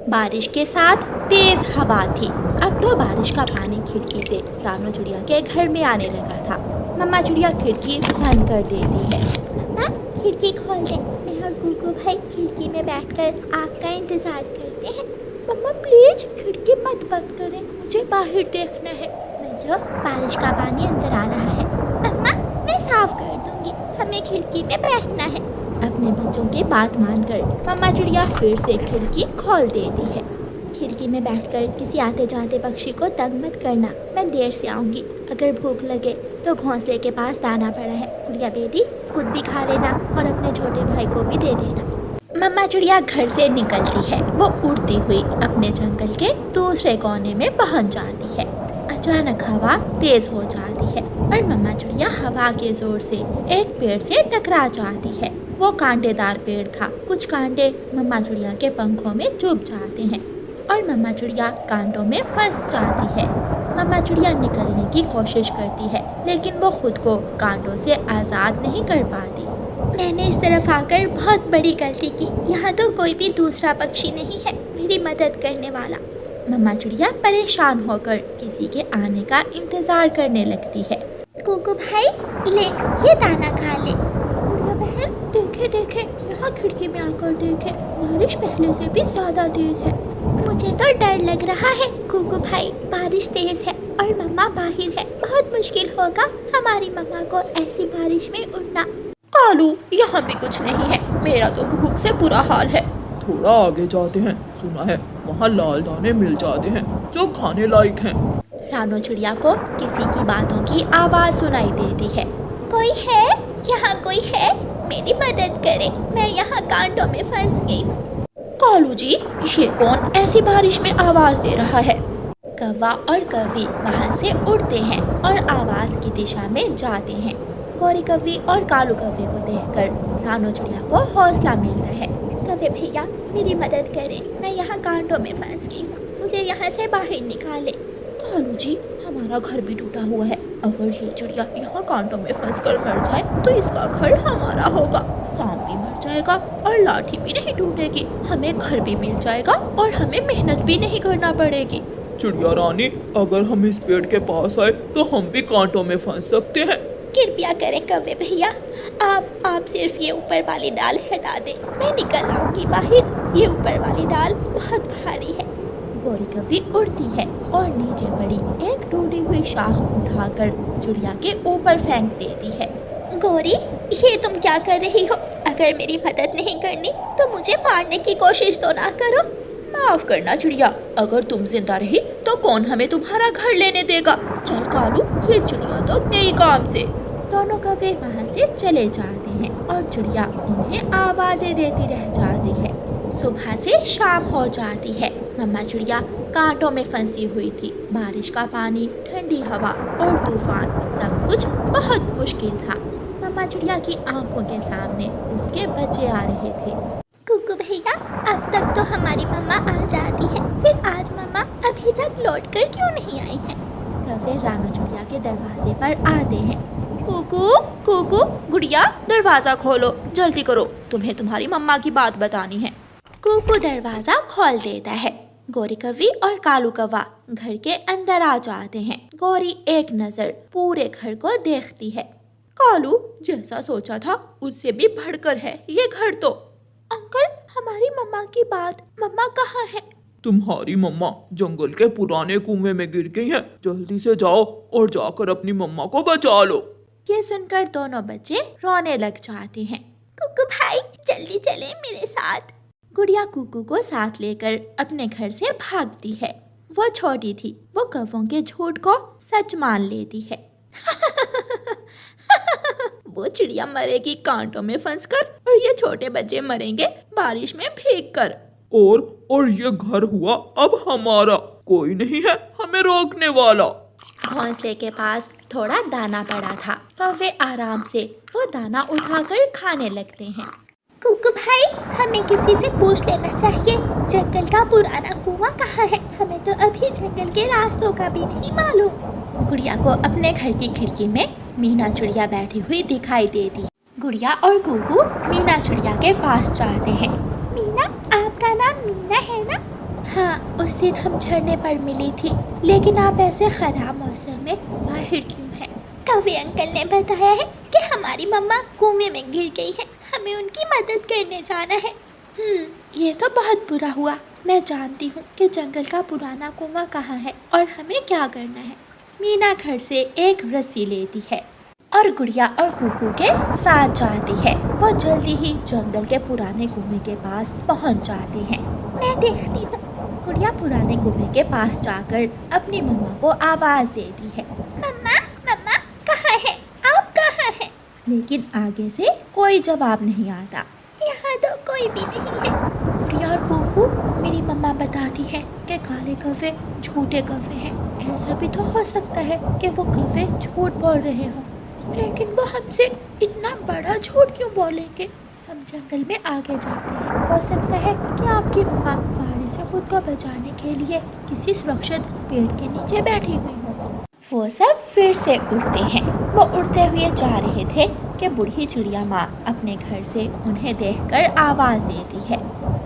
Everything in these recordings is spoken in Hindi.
बारिश के साथ तेज हवा थी। अब तो बारिश का पानी खिड़की से रानू चिड़िया के घर में आने लगा था। मम्मा चिड़िया खिड़की बंद कर देती है। मम्मा खिड़की खोल दे, मैं और गुगू भाई खिड़की में बैठकर आपका इंतजार करते हैं। मम्मा प्लीज खिड़की मत बंद करें, मुझे बाहर देखना है। जो बारिश का पानी अंदर आ रहा है। मम्मा मैं साफ कर दूंगी, हमें खिड़की में बैठना है। अपने बच्चों की बात मानकर मम्मा चिड़िया फिर से खिड़की खोल देती है। खिड़की में बैठकर किसी आते जाते पक्षी को तंग मत करना, मैं देर से आऊँगी। अगर भूख लगे तो घोंसले के पास दाना पड़ा है, गुड़िया बेटी खुद भी खा लेना और अपने छोटे भाई को भी दे देना। मम्मा चिड़िया घर से निकलती है। वो उड़ती हुई अपने जंगल के दूसरे कोने में पहुँच जाती है। अचानक हवा तेज हो जाती है और मम्मा चिड़िया हवा के जोर से एक पेड़ से टकरा जाती है। वो कांटेदार पेड़ था। कुछ कांटे मम्मा चिड़िया के पंखों में चुभ जाते हैं और मम्मा चिड़िया कांटों में फंस जाती है। मम्मा चिड़िया निकलने की कोशिश करती है, लेकिन वो खुद को कांटों से आज़ाद नहीं कर पाती। मैंने इस तरफ आकर बहुत बड़ी गलती की। यहाँ तो कोई भी दूसरा पक्षी नहीं है मेरी मदद करने वाला। मम्मा चिड़िया परेशान होकर किसी के आने का इंतजार करने लगती है। गुगू भाई ले, ये दाना खा ले। गुड़िया बहन देखे देखे, यहाँ खिड़की में आकर देखे, बारिश पहले से भी ज्यादा तेज है। मुझे तो डर लग रहा है गुगू भाई, बारिश तेज है और मम्मा बाहर है, बहुत मुश्किल होगा हमारी मम्मा को ऐसी बारिश में उड़ना। कालू यहाँ भी कुछ नहीं है, मेरा तो भूख से बुरा हाल है। थोड़ा आगे जाते हैं, सुना है वहाँ लाल दाने मिल जाते हैं जो खाने लायक हैं। रानू चिड़िया को किसी की बातों की आवाज सुनाई देती है। कोई है? यहाँ कोई है? मेरी मदद करे, मैं यहाँ कांटों में फंस गई हूँ। कालू जी ये कौन ऐसी बारिश में आवाज दे रहा है? कौवा और कौवी वहाँ से उड़ते हैं और आवाज की दिशा में जाते हैं। गौरी कौवी और कालू कौवे को देखकर रानू चिड़िया को हौसला मिलता है। कौवे भैया मेरी मदद करें, मैं यहाँ कांटों में फंस गई हूँ, मुझे यहाँ से बाहर निकाले। कालू जी हमारा घर भी टूटा हुआ है, अगर ये चिड़िया यहाँ कांटों में फंस कर मर जाए तो इसका घर हमारा होगा। सांप भी मर जाएगा और लाठी भी नहीं टूटेगी, हमें घर भी मिल जाएगा और हमें मेहनत भी नहीं करना पड़ेगी। चिड़िया रानी अगर हम इस पेड़ के पास आए तो हम भी कांटों में फंस सकते हैं। कृपया करें कौवे भैया, आप सिर्फ ये ऊपर वाली डाल हटा दें, मैं निकल आऊंगी बाहर। ये ऊपर वाली डाल बहुत भारी है। गौरी कौवी उड़ती है और नीचे पड़ी एक टूटी हुई शाख उठाकर चिड़िया के ऊपर फेंक देती है। गौरी ये तुम क्या कर रही हो? अगर मेरी मदद नहीं करनी तो मुझे मारने की कोशिश तो ना करो। माफ करना चिड़िया, अगर तुम जिंदा रही तो कौन हमें तुम्हारा घर लेने देगा। चल कालू ये चिड़िया तो गई काम से। दोनों कौवे वहाँ से चले जाते हैं और चिड़िया उन्हें आवाजें देती रह जाती है। सुबह से शाम हो जाती है। मम्मा चिड़िया कांटों में फंसी हुई थी। बारिश का पानी, ठंडी हवा और तूफान सब कुछ बहुत मुश्किल था। मम्मा चिड़िया की आंखों के सामने उसके बच्चे आ रहे थे। गुगू भैया अब तक तो हमारी मम्मा आ जाती है, फिर आज मम्मा अभी तक लौट कर क्यों नहीं आई है? कौवे रानू चिड़िया के दरवाजे पर आते हैं। कुकू कुकू गुड़िया दरवाजा खोलो, जल्दी करो, तुम्हें तुम्हारी मम्मा की बात बतानी है। कुकू दरवाजा खोल देता है। गौरी कौवी और कालू कौवा घर के अंदर आ जाते हैं। गौरी एक नजर पूरे घर को देखती है। कालू जैसा सोचा था उससे भी बढ़कर है ये घर तो। अंकल हमारी मम्मा की बात, मम्मा कहाँ है? तुम्हारी मम्मा जंगल के पुराने कुएं में गिर गई हैं, जल्दी से जाओ और जाकर अपनी मम्मा को बचा लो। ये सुनकर दोनों बच्चे रोने लग जाते हैं। कुकू भाई जल्दी चले मेरे साथ। गुड़िया कुकू को साथ लेकर अपने घर से भागती है। वो छोटी थी, वो कौवों के झूठ को सच मान लेती है। वो चिड़िया मरेगी कांटों में फंसकर और ये छोटे बच्चे मरेंगे बारिश में भीगकर। और ये घर हुआ अब हमारा, कोई नहीं है हमें रोकने वाला। घोंसले के पास थोड़ा दाना पड़ा था, कौवे आराम से वो दाना उठाकर खाने लगते हैं। कुकू भाई हमें किसी से पूछ लेना चाहिए, जंगल का पुराना कुआं कहाँ है? हमें तो अभी जंगल के रास्तों का भी नहीं मालूम। गुड़िया को अपने घर की खिड़की में मीना चिड़िया बैठी हुई दिखाई देती। गुड़िया और कुकू मीना चिड़िया के पास जाते हैं। मीना आपका नाम मीना है ना? हाँ, उस दिन हम झरने पर मिली थी, लेकिन आप ऐसे खराब मौसम में बाहर क्यों हैं? कौवे अंकल ने बताया है कि हमारी मम्मा कुएं में गिर गई है, हमें उनकी मदद करने जाना है। ये तो बहुत बुरा हुआ। मैं जानती हूँ कि जंगल का पुराना कुआं कहाँ है और हमें क्या करना है। मीना घर से एक रस्सी लेती है और गुड़िया और कुकू के साथ जाती है। वो जल्दी ही जंगल के पुराने कुएं के पास पहुँच जाते हैं। मैं देखती हूँ। गुड़िया पुराने कुएं के पास जाकर अपनी मम्मा को आवाज़ देती है, मम्मा मम्मा कहाँ है, आप कहाँ हैं? लेकिन आगे से कोई जवाब नहीं आता। यहाँ तो कोई भी नहीं है। गुड़िया और कुकू, मेरी मम्मा बताती है कि काले कौवे झूठे कौवे हैं। ऐसा भी तो हो सकता है कि वो कौवे झूठ बोल रहे हों, लेकिन वो हमसे इतना बड़ा झूठ क्यों बोलेंगे? हम जंगल में आगे जाते हैं। हो सकता है कि आपकी मम्मा बारिश से खुद को बचाने के लिए किसी सुरक्षित पेड़ के नीचे बैठी हुई हो। वो सब फिर से उड़ते हैं। वो उड़ते हुए जा रहे थे कि बूढ़ी चिड़िया माँ अपने घर से उन्हें देखकर आवाज़ देती है,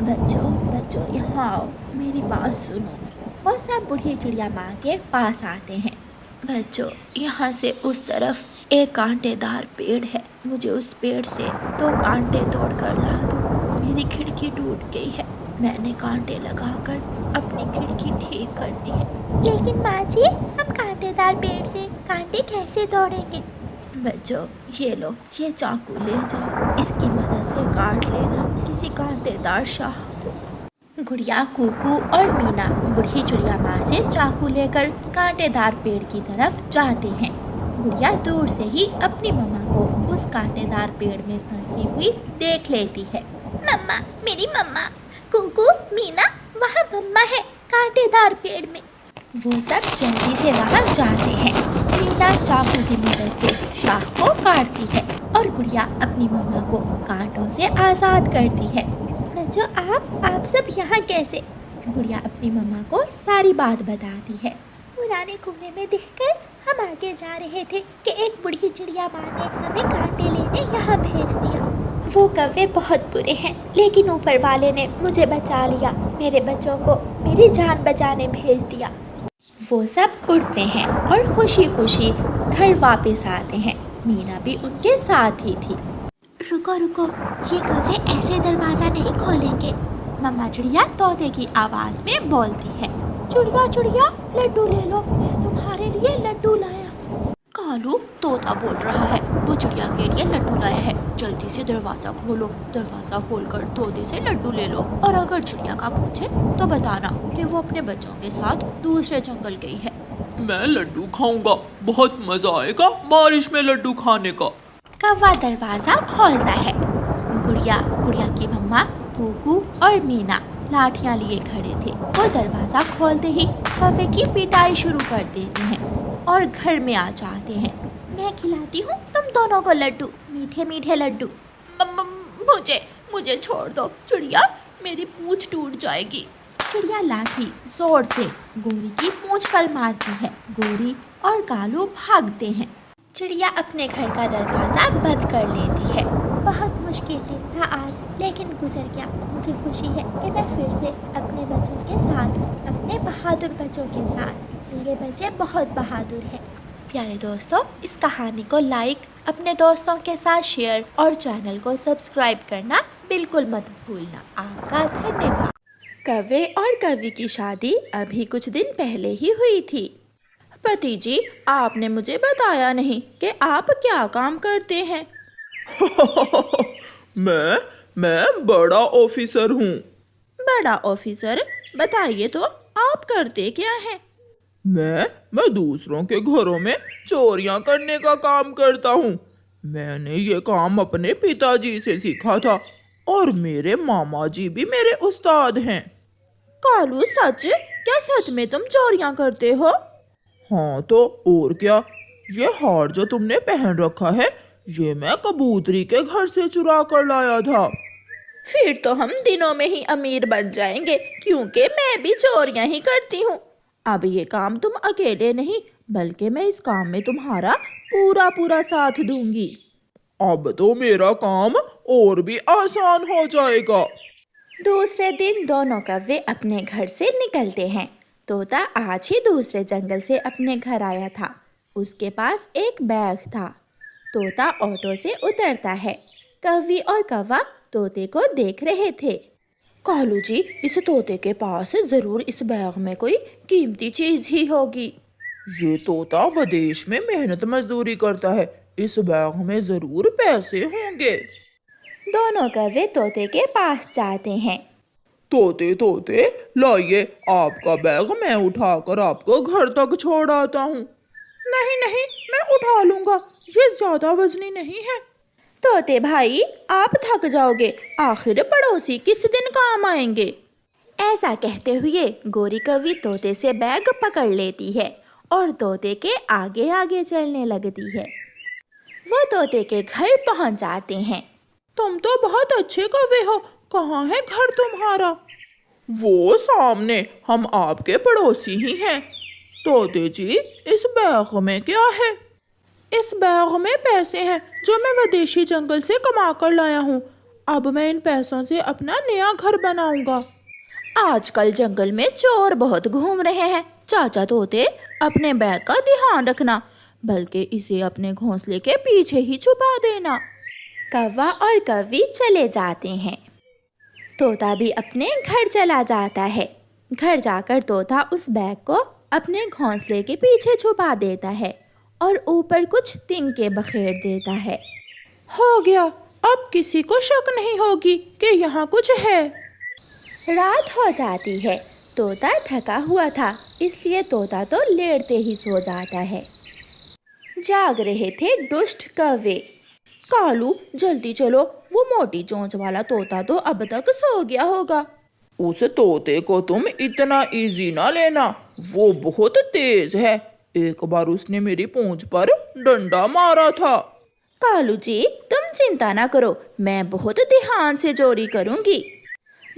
बच्चों बच्चों यहाँ आओ, मेरी बात सुनो। वो सब बूढ़ी चिड़िया माँ के पास आते हैं। बच्चों, यहाँ से उस तरफ एक कांटेदार पेड़ है, मुझे उस पेड़ से 2 कांटे तोड़ कर ला दो। मेरी खिड़की टूट गई है, मैंने कांटे लगाकर अपनी खिड़की ठीक कर दी है। लेकिन माँ जी, हम कांटेदार पेड़ से कांटे कैसे तोड़ेंगे? बच्चों, ये लो, ये चाकू ले जाओ, इसकी मदद से काट लेना किसी कांटेदार शाह को। गुड़िया, कुकू और मीना बूढ़ी चिड़िया माँ से चाकू लेकर कांटेदार पेड़ की तरफ जाते हैं। गुड़िया दूर से ही अपनी मम्मा को उस कांटेदार पेड़ में फंसी हुई देख लेती है। मम्मा, मेरी मम्मा। कुकू, मीना, वहाँ मम्मा है कांटेदार पेड़ में। वो सब जल्दी से वहाँ जाते हैं। मीना चाकू की मदद से शाह को काटती है और गुड़िया अपनी मम्मा को कांटों से आज़ाद करती है। बच्चों, आप सब यहाँ कैसे? गुड़िया अपनी मम्मा को सारी बात बताती है। पुराने कुएं में देखकर हम आगे जा रहे थे कि एक बूढ़ी चिड़िया माँ ने हमें कांटे लेने यहाँ भेज दिया। वो कौवे बहुत बुरे हैं, लेकिन ऊपर वाले ने मुझे बचा लिया, मेरे बच्चों को मेरी जान बचाने भेज दिया। वो सब उड़ते हैं और खुशी खुशी घर वापस आते हैं। मीना भी उनके साथ ही थी। रुको रुको, ये कौवे ऐसे दरवाज़ा नहीं खोलेंगे। मम्मा चिड़िया तोते की आवाज़ में बोलती है, चिड़िया चिड़िया लड्डू ले लो, मैं तुम्हारे लिए लड्डू लाया हूँ। कालू, तोता बोल रहा है, वो चिड़िया के लिए लड्डू लाया है, जल्दी से दरवाज़ा खोलो। दरवाज़ा खोलकर तोते से लड्डू ले लो, और अगर चिड़िया का पूछे तो बताना कि वो अपने बच्चों के साथ दूसरे जंगल गई है। मैं लड्डू खाऊंगा, बहुत मजा आएगा बारिश में लड्डू खाने का। कौवा दरवाज़ा खोलता है। गुड़िया, गुड़िया की मम्मा, कुकू और मीना लाठियाँ लिए खड़े थे। वो दरवाज़ा खोलते ही कौवे की पिटाई शुरू कर देते हैं और घर में आ जाते हैं। मैं खिलाती हूँ तुम दोनों को लड्डू, मीठे मीठे लड्डू। मुझे छोड़ दो चिड़िया, मेरी पूंछ टूट जाएगी। चिड़िया लाठी जोर से गोरी की पूंछ पर मारती है। गोरी और कालू भागते हैं। चिड़िया अपने घर का दरवाज़ा बंद कर लेती है। बहुत मुश्किल दिन था आज, लेकिन गुजर गया। मुझे खुशी है कि मैं फिर से अपने बच्चों के साथ हूँ, अपने बहादुर बच्चों के साथ। मेरे बच्चे बहुत बहादुर हैं। प्यारे दोस्तों, इस कहानी को लाइक, अपने दोस्तों के साथ शेयर और चैनल को सब्सक्राइब करना बिल्कुल मत भूलना। आपका धन्यवाद। कौवे और कौवी की शादी अभी कुछ दिन पहले ही हुई थी। पति जी, आपने मुझे बताया नहीं कि आप क्या काम करते हैं। मैं बड़ा ऑफिसर हूँ। बड़ा ऑफिसर? बताइए तो, आप करते क्या हैं? मैं दूसरों के घरों में चोरियां करने का काम करता हूँ। मैंने ये काम अपने पिताजी से सीखा था और मेरे मामा जी भी मेरे उस्ताद हैं। कालू, सच? क्या सच में तुम चोरियां करते हो? हाँ तो और क्या। ये हार जो तुमने पहन रखा है, ये मैं कबूतरी के घर से चुरा कर लाया था। फिर तो हम दिनों में ही अमीर बन जाएंगे, क्योंकि मैं भी चोरियां ही करती हूँ। अब ये काम तुम अकेले नहीं, बल्कि मैं इस काम में तुम्हारा पूरा साथ दूंगी। अब तो मेरा काम और भी आसान हो जाएगा। दूसरे दिन दोनों कौवे अपने घर से निकलते हैं। तोता आज ही दूसरे जंगल से अपने घर आया था। उसके पास एक बैग था। तोता ऑटो से उतरता है। कौवी और कौवा तोते को देख रहे थे। कालू जी, इस तोते के पास जरूर इस बैग में कोई कीमती चीज ही होगी। ये तोता विदेश में मेहनत मजदूरी करता है, इस बैग में जरूर पैसे होंगे। दोनों कौवे तोते के पास जाते हैं। तोते तोते लाइए, आपका बैग मैं उठाकर आपको घर तक छोड़ आता हूँ। नहीं नहीं, मैं उठा लूंगा, ये ज्यादा वजनी नहीं है। तोते भाई, आप थक जाओगे, आखिर पड़ोसी किस दिन काम आएंगे। ऐसा कहते हुए गोरी कौवी तोते से बैग पकड़ लेती है और तोते के आगे आगे चलने लगती है। वो तोते के घर पहुंच जाते हैं। तुम तो बहुत अच्छे कौवे हो, कहाँ है घर तुम्हारा? वो सामने, हम आपके पड़ोसी ही हैं। तोते जी, इस बैग में क्या है? इस बैग में पैसे हैं जो मैं विदेशी जंगल से कमा कर लाया हूँ। अब मैं इन पैसों से अपना नया घर बनाऊंगा। आजकल जंगल में चोर बहुत घूम रहे हैं। चाचा तोते, अपने बैग का ध्यान रखना, बल्कि इसे अपने घोंसले के पीछे ही छुपा देना। कौवा और कौवी चले जाते हैं। तोता भी अपने घर चला जाता है। घर जाकर तोता उस बैग को अपने घोंसले के पीछे छुपा देता है और ऊपर कुछ तिनके बखेर देता है। हो गया, अब किसी को शक नहीं होगी कि यहाँ कुछ है। रात हो जाती है। तोता थका हुआ था, इसलिए तोता तो लेटते ही सो जाता है। जाग रहे थे दुष्ट कौवे। कालू, जल्दी चलो, वो मोटी चोंच वाला तोता तो अब तक सो गया होगा। उस तोते को तुम इतना इजी ना लेना, वो बहुत तेज है। एक बार उसने मेरी पूंछ पर डंडा मारा था। कालू जी, तुम चिंता ना करो, मैं बहुत ध्यान से चोरी करूंगी।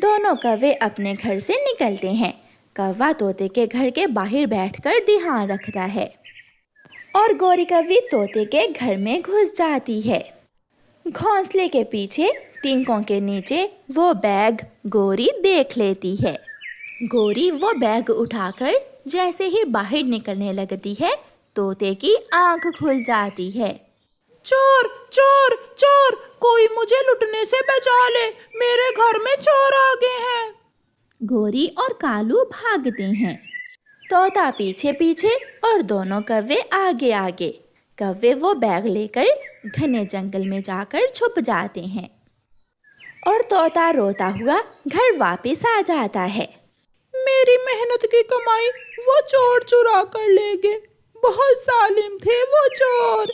दोनों कौवे अपने घर से निकलते हैं। कौवा तोते के घर के बाहर बैठकर ध्यान रखता है और गोरी कौवी तोते के घर में घुस जाती है। घोंसले के पीछे तिनकों के नीचे वो बैग गोरी देख लेती है। गोरी वो बैग उठाकर जैसे ही बाहर निकलने लगती है, तोते की आंख खुल जाती है। चोर चोर चोर, कोई मुझे लुटने से बचा ले, मेरे घर में चोर आ गए हैं। गोरी और कालू भागते हैं। तोता पीछे पीछे और दोनों कौवे आगे आगे। कौवे वो बैग लेकर घने जंगल में जाकर छुप जाते हैं और तोता रोता हुआ घर वापस आ जाता है। मेरी मेहनत की कमाई वो चोर चुरा कर ले गए। बहुत जालिम थे वो चोर।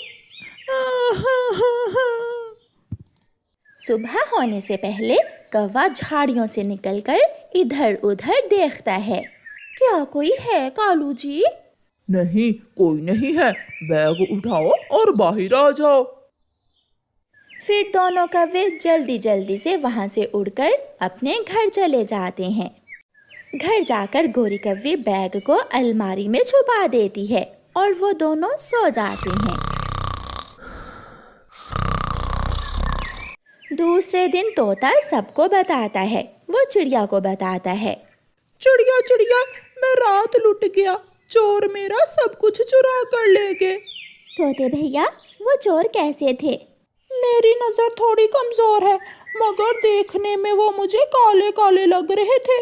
सुबह होने से पहले कौवा झाड़ियों से निकलकर इधर उधर देखता है। क्या कोई है कालू जी? नहीं, कोई नहीं है। बैग उठाओ और बाहर आ जाओ। फिर दोनों कौवे जल्दी जल्दी से वहां से उड़कर अपने घर चले जाते हैं। घर जाकर गोरी कौवी बैग को अलमारी में छुपा देती है और वो दोनों सो जाते हैं। दूसरे दिन तोता सबको बताता है। वो चिड़िया को बताता है। चिड़िया चिड़िया, मैं रात लुट गया, चोर मेरा सब कुछ चुरा कर ले गए। तोते भैया, वो चोर कैसे थे? मेरी नजर थोड़ी कमजोर है, मगर देखने में वो मुझे काले काले लग रहे थे।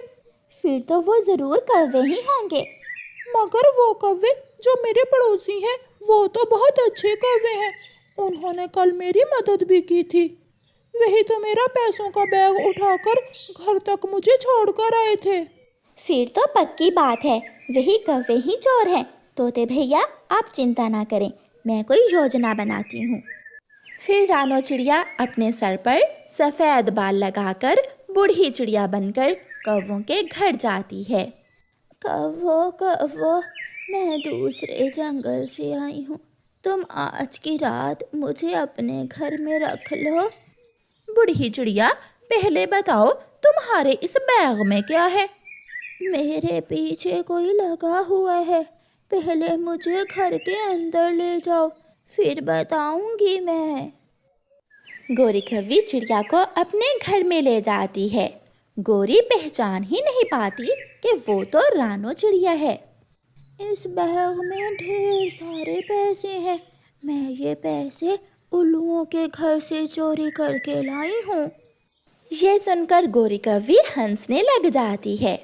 फिर तो वो जरूर कौवे ही होंगे। मगर वो कौवे जो मेरे पड़ोसी हैं, वो तो बहुत अच्छे कौवे हैं। उन्होंने कल मेरी मदद भी की थी। वही तो मेरा पैसों का बैग उठाकर घर तक मुझे छोड़कर आए थे। फिर तो पक्की बात है, वही कौवे ही चोर हैं। तोते भैया, आप चिंता ना करें, मैं कोई योजना बनाती हूँ। फिर रानो चिड़िया अपने सर पर सफ़ेद बाल लगाकर बूढ़ी चिड़िया बनकर कौवों के घर जाती है। कौवो कौवो, मैं दूसरे जंगल से आई हूँ, तुम आज की रात मुझे अपने घर में रख लो। बूढ़ी चिड़िया, पहले बताओ तुम्हारे इस बैग में क्या है? मेरे पीछे कोई लगा हुआ है, पहले मुझे घर के अंदर ले जाओ, फिर बताऊंगी मैं। गोरी कौवी चिड़िया को अपने घर में ले जाती है। गोरी पहचान ही नहीं पाती कि वो तो रानो चिड़िया है। इस बैग में ढेर सारे पैसे हैं। मैं ये पैसे उल्लुओं के घर से चोरी करके लाई हूँ। ये सुनकर गोरी कौवी हंसने लग जाती है।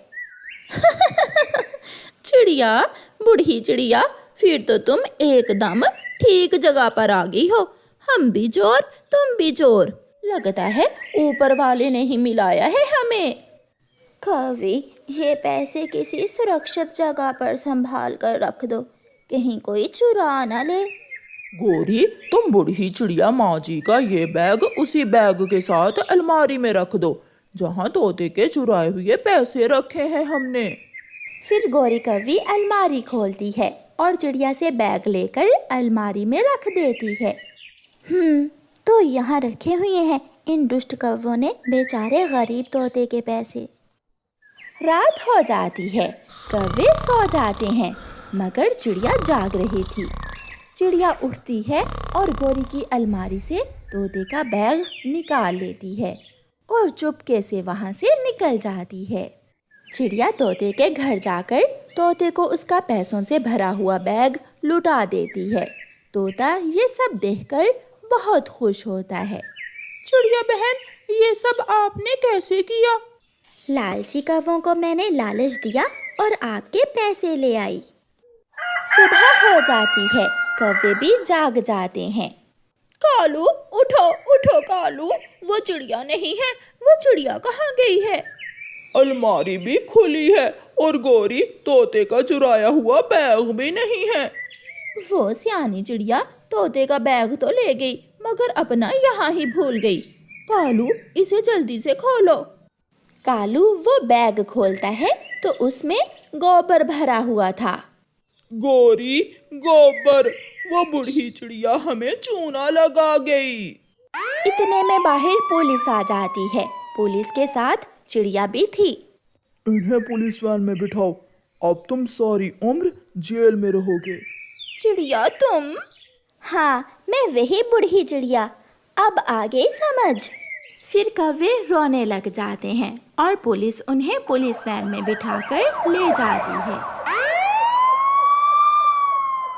चिड़िया, बूढ़ी चिड़िया, फिर तो तुम एकदम ठीक जगह पर आ गई हो। हम भी चोर, तुम भी चोर। लगता है ऊपर वाले ने ही मिलाया है हमें। कौवी, ये पैसे किसी सुरक्षित जगह पर संभाल कर रख दो, कहीं कोई चुरा ना ले। गोरी, तुम बूढ़ी चिड़िया माँ जी का ये बैग उसी बैग के साथ अलमारी में रख दो जहाँ तोते के चुराए हुए पैसे रखे हैं हमने। फिर गोरी कौवी अलमारी खोलती है और चिड़िया से बैग लेकर अलमारी में रख देती है। तो यहाँ रखे हुए हैं इन दुष्ट कौवों ने बेचारे गरीब तोते के पैसे। रात हो जाती है, कौवे सो जाते हैं, मगर चिड़िया जाग रही थी। चिड़िया उठती है और गोरी की अलमारी से तोते का बैग निकाल लेती है और चुपके से वहाँ से निकल जाती है। चिड़िया तोते के घर जाकर तोते को उसका पैसों से भरा हुआ बैग लुटा देती है। तोता ये सब देखकर बहुत खुश होता है। चिड़िया बहन, ये सब आपने कैसे किया? लालची कौवों को मैंने लालच दिया और आपके पैसे ले आई। सुबह हो जाती है, कौवे भी जाग जाते हैं। कालू, उठो उठो कालू, वो चिड़िया नहीं है। वो चिड़िया कहाँ गई है? अलमारी भी खुली है और गोरी, तोते का चुराया हुआ बैग भी नहीं है। वो सियानी चिड़िया तोते का बैग तो ले गई, मगर अपना यहाँ ही भूल गई। कालू, इसे जल्दी से खोलो। कालू वो बैग खोलता है तो उसमें गोबर भरा हुआ था। गोरी, गोबर, वो बूढ़ी चिड़िया हमें चूना लगा गई। इतने में बाहर पुलिस आ जाती है। पुलिस के साथ चिड़िया भी थी। इन्हें पुलिस वैन में बिठाओ, अब तुम सारी उम्र जेल में रहोगे। चिड़िया तुम? हाँ, मैं वही बूढ़ी चिड़िया, अब आ गई समझ। फिर कौवे रोने लग जाते हैं और पुलिस उन्हें पुलिस वैन में बिठाकर ले जाती है।